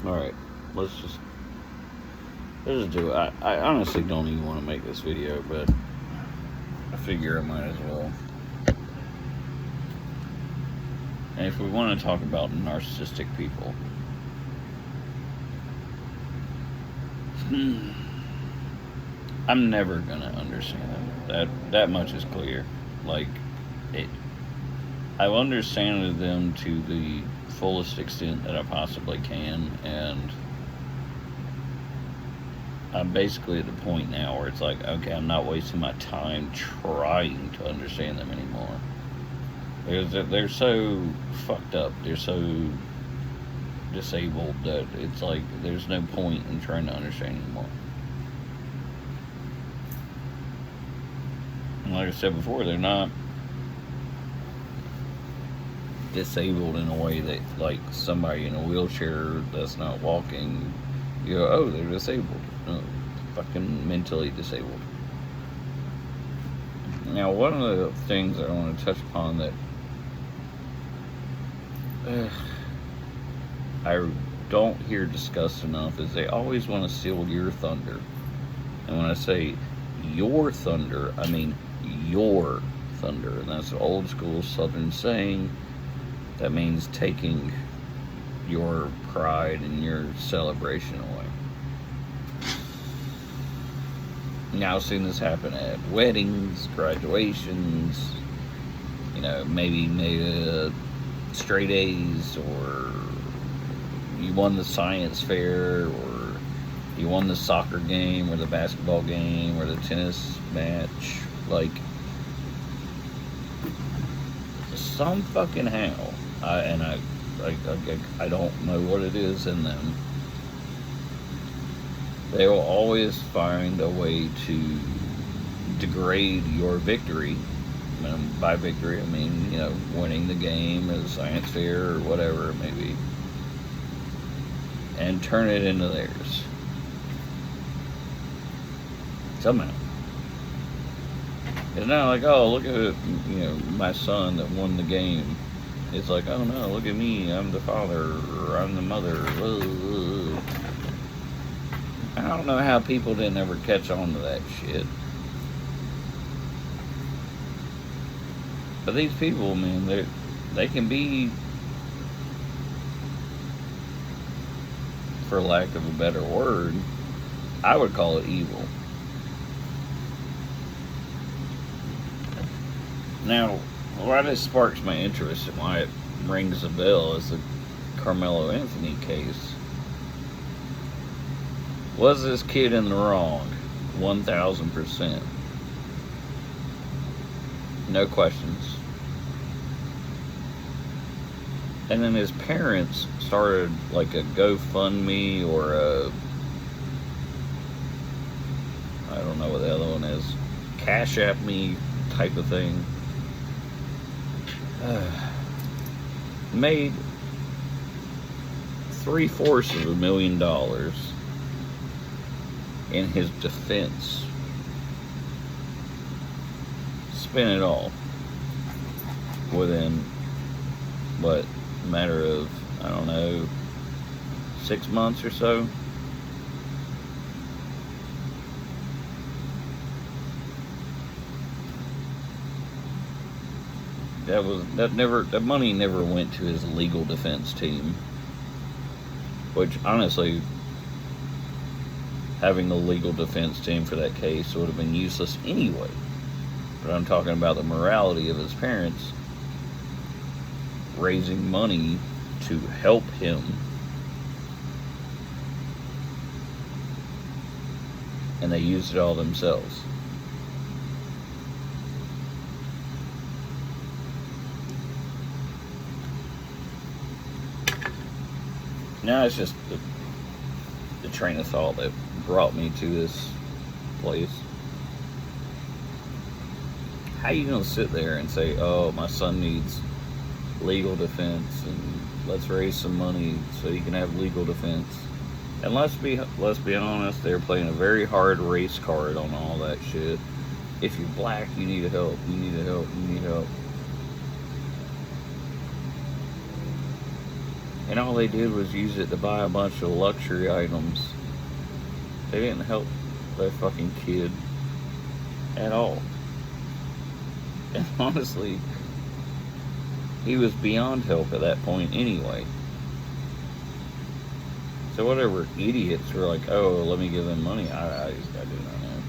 Alright, let's just do it. I honestly don't even want to make this video, but I figure I might as well. And if we want to talk about narcissistic people, I'm never gonna understand them. That much is clear. Like, I've understood them to the fullest extent that I possibly can, and I'm basically at the point now where it's like, okay, I'm not wasting my time trying to understand them anymore. They're so fucked up. They're so disabled that it's like there's no point in trying to understand anymore. And like I said before, they're not disabled in a way that, like, somebody in a wheelchair that's not walking, you go, oh, they're disabled. No, fucking mentally disabled. Now, one of the things I want to touch upon that I don't hear discussed enough is they always want to steal your thunder. And when I say your thunder, I mean your thunder. And that's an old school Southern saying that means taking your pride and your celebration away. Now, I've seen this happen at weddings, graduations, maybe straight A's, or you won the science fair, or you won the soccer game, or the basketball game, or the tennis match. Like, some fucking how, I don't know what it is in them. They will always find a way to degrade your victory. And by victory, I mean, winning the game at a science fair or whatever it may be, and turn it into theirs. Somehow. It's not like, oh, look at my son that won the game. It's like, oh no, look at me, I'm the father, or I'm the mother. I don't know how people didn't ever catch on to that shit. But these people, man, they can be, for lack of a better word, I would call it evil. Now, why this sparks my interest and why it rings a bell is the Carmelo Anthony case. Was this kid in the wrong? 1,000%. No questions. And then his parents started like a GoFundMe or I don't know what the other one is, Cash App Me type of thing. Made $750,000 in his defense. Spent it all within a matter of, I don't know, 6 months or so. That money never went to his legal defense team, which honestly, having a legal defense team for that case would have been useless anyway. But I'm talking about the morality of his parents raising money to help him, and they used it all themselves. Now it's just the train of thought that brought me to this place. How you gonna sit there and say, oh, my son needs legal defense and let's raise some money so he can have legal defense? And let's be honest, they're playing a very hard race card on all that shit. If you're black, you need help, you need help, you need help. And all they did was use it to buy a bunch of luxury items. They didn't help their fucking kid at all. And honestly, he was beyond help at that point anyway. So whatever idiots were like, oh, let me give them money, I do not know.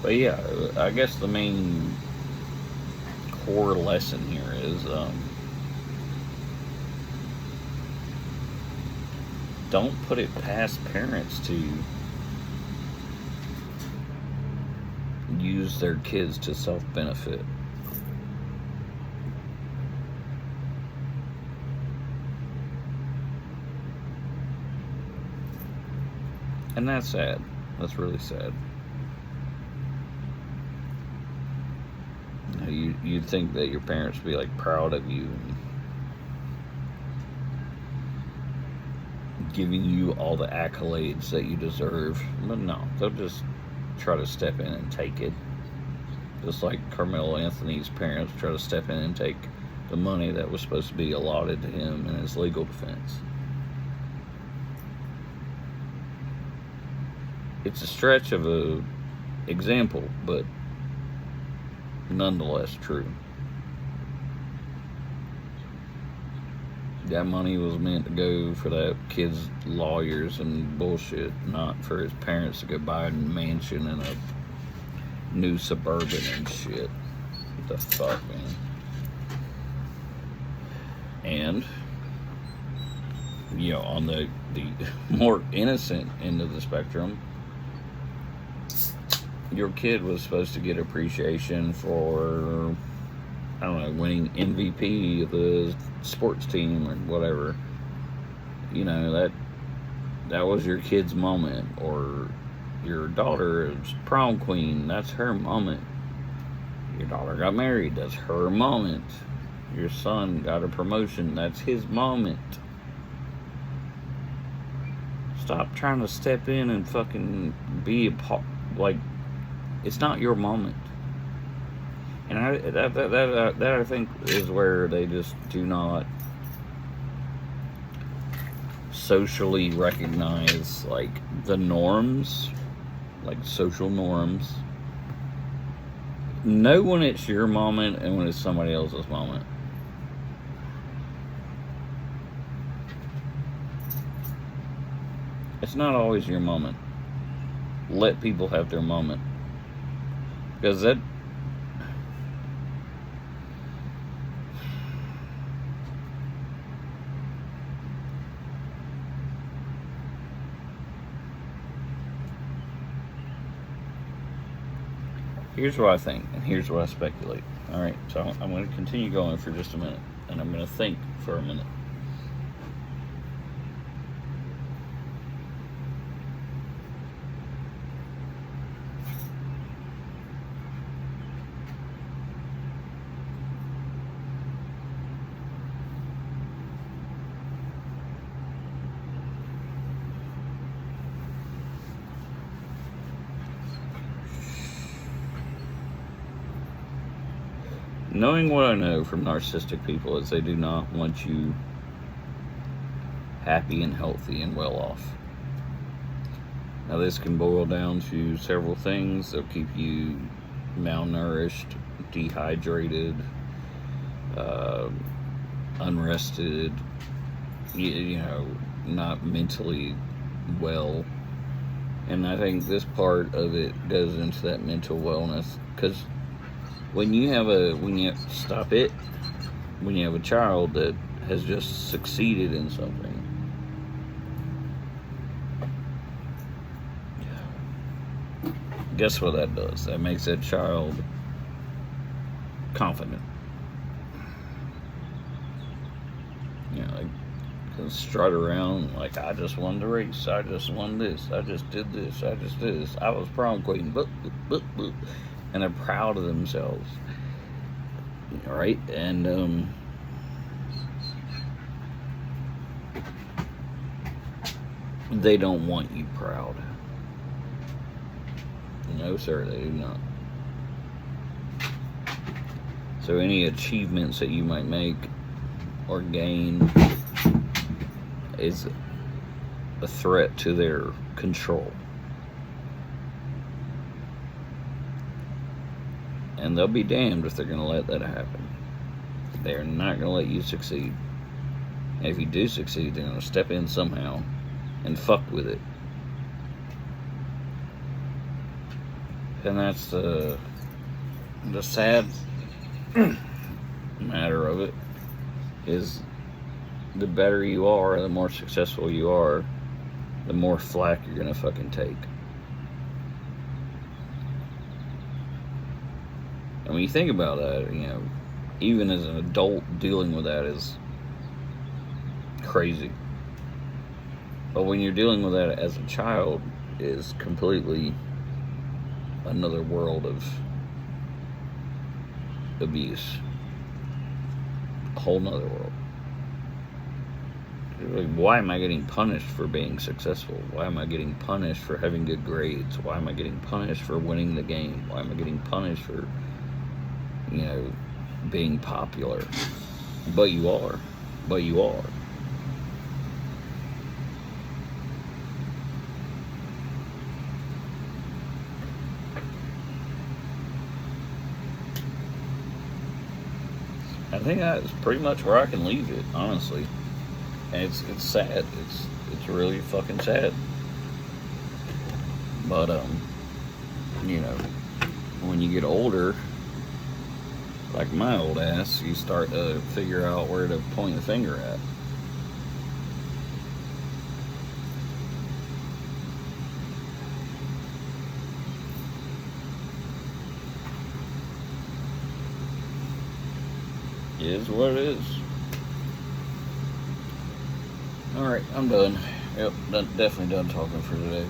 But yeah, I guess the main core lesson here is don't put it past parents to use their kids to self-benefit. And that's sad. That's really sad. You'd think that your parents would be like proud of you and giving you all the accolades that you deserve. But no, they'll just try to step in and take it. Just like Carmelo Anthony's parents try to step in and take the money that was supposed to be allotted to him in his legal defense. It's a stretch of a example, but nonetheless true. That money was meant to go for that kid's lawyers and bullshit, not for his parents to go buy a mansion and a new Suburban and shit. What the fuck, man? And, you know, on the more innocent end of the spectrum, your kid was supposed to get appreciation for, I don't know, winning MVP of the sports team or whatever. You know, that was your kid's moment. Or your daughter is prom queen, that's her moment. Your daughter got married, that's her moment. Your son got a promotion, that's his moment. Stop trying to step in and fucking be a part, like, it's not your moment. And that I think is where they just do not socially recognize, like, the norms, like social norms. Know when it's your moment and when it's somebody else's moment. It's not always your moment. Let people have their moment. Because that, here's what I think, and here's what I speculate. Alright, so I'm going to continue going for just a minute, and I'm going to think for a minute. Knowing what I know from narcissistic people is they do not want you happy and healthy and well off. Now this can boil down to several things. They'll keep you malnourished, dehydrated, unrested, you know, not mentally well. And I think this part of it goes into that mental wellness, because when you have a child that has just succeeded in something, guess what that does? That makes that child confident. You know, like, can strut around like, I just won the race, I just won this, I just did this, I just did this, I was prom queen, and they're proud of themselves, right? And they don't want you proud. No, sir, they do not. So any achievements that you might make or gain is a threat to their control. And they'll be damned if they're going to let that happen. They're not going to let you succeed. And if you do succeed, they're going to step in somehow and fuck with it. And that's the sad matter of it, is the better you are, the more successful you are, the more flack you're going to fucking take. And when you think about that, you know, even as an adult, dealing with that is crazy. But when you're dealing with that as a child, is completely another world of abuse. A whole nother world. Like, why am I getting punished for being successful? Why am I getting punished for having good grades? Why am I getting punished for winning the game? Why am I getting punished for, you know, being popular? But you are. But you are. I think that's pretty much where I can leave it, honestly. And it's sad. It's really fucking sad. But you know, when you get older, like my old ass, you start to figure out where to point the finger at. It is what it is. Alright, I'm done. Yep, definitely done talking for today.